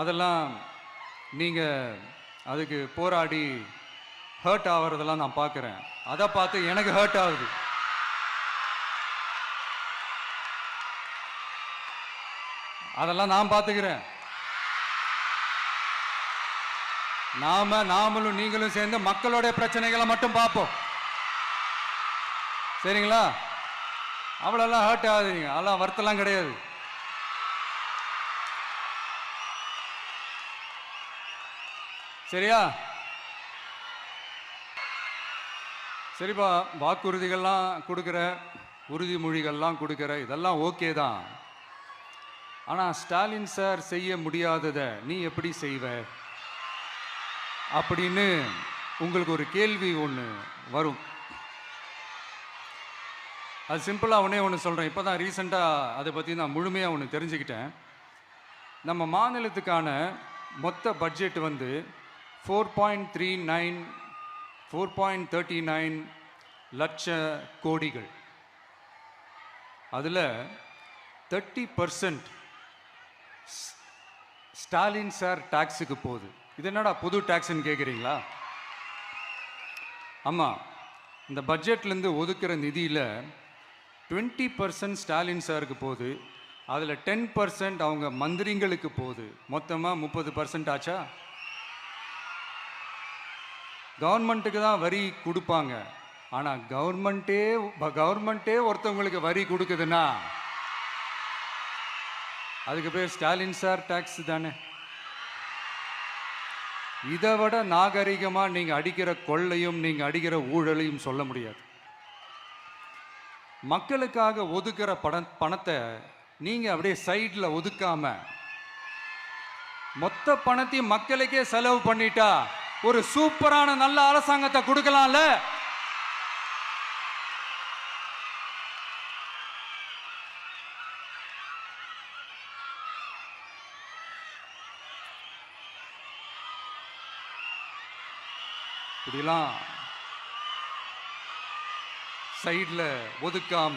அதெல்லாம் நீங்கள் அதுக்கு போராடி ஹர்ட் ஆகிறதெல்லாம் நான் பார்க்குறேன். அதை பார்த்து எனக்கு ஹர்ட் ஆகுது. அதெல்லாம் நான் பார்த்துக்கிறேன். நாமளும் நீங்களும் சேர்ந்து மக்களோட பிரச்சனைகளை மட்டும் பார்ப்போம். சரிங்களா? அவ்வளோலாம் ஹர்ட் ஆகுதுங்க. அதெல்லாம் வருத்தலாம் கிடையாது. சரியா? சரிப்பா, வாக்குறுதிகள்லாம் கொடுக்குற, உறுதிமொழிகள்லாம் கொடுக்குற, இதெல்லாம் ஓகே தான். ஆனால் ஸ்டாலின் சார் செய்ய முடியாததை நீ எப்படி செய்வ அப்படின்னு உங்களுக்கு ஒரு கேள்வி ஒன்று வரும். அது சிம்பிளாக ஒன்று சொல்கிறேன். இப்போ தான் ரீசெண்டாக அதை பற்றி நான் முழுமையாக ஒன்று தெரிஞ்சுக்கிட்டேன். நம்ம மாநிலத்துக்கான மொத்த பட்ஜெட் வந்து 4.39 லட்ச கோடிகள். அதில் 30% ஸ்டாலின் சார் டாக்ஸுக்கு போகுது. இது என்னடா புது டாக்ஸ்ன்னு கேட்குறீங்களா? ஆமாம், இந்த பட்ஜெட்லேருந்து ஒதுக்குற நிதியில் 20% ஸ்டாலின் சாருக்கு போகுது. அதில் 10% அவங்க மந்திரிங்களுக்கு போகுது. மொத்தமாக 30% ஆச்சா? கவர்மெண்ட்டுக்கு தான் வரி கொடுப்பாங்க. ஆனால் கவர்மெண்ட்டே ஒருத்தவங்களுக்கு வரி கொடுக்குதுன்னா அதுக்கு பேர் ஸ்டாலின் சார் டாக்ஸ் தானே. இதை விட நாகரிகமாக நீங்கள் அடிக்கிற கொள்ளையும் நீங்கள் அடிக்கிற ஊழலையும் சொல்ல முடியாது. மக்களுக்காக ஒதுக்குற பணத்தை நீங்கள் அப்படியே சைடில் ஒதுக்காம மொத்த பணத்தையும் மக்களுக்கே செலவு பண்ணிட்டா ஒரு சூப்பரான நல்ல அரசாங்கத்தை கொடுக்கலாம்ல. இப்படிலாம் சைடில் ஒதுக்காம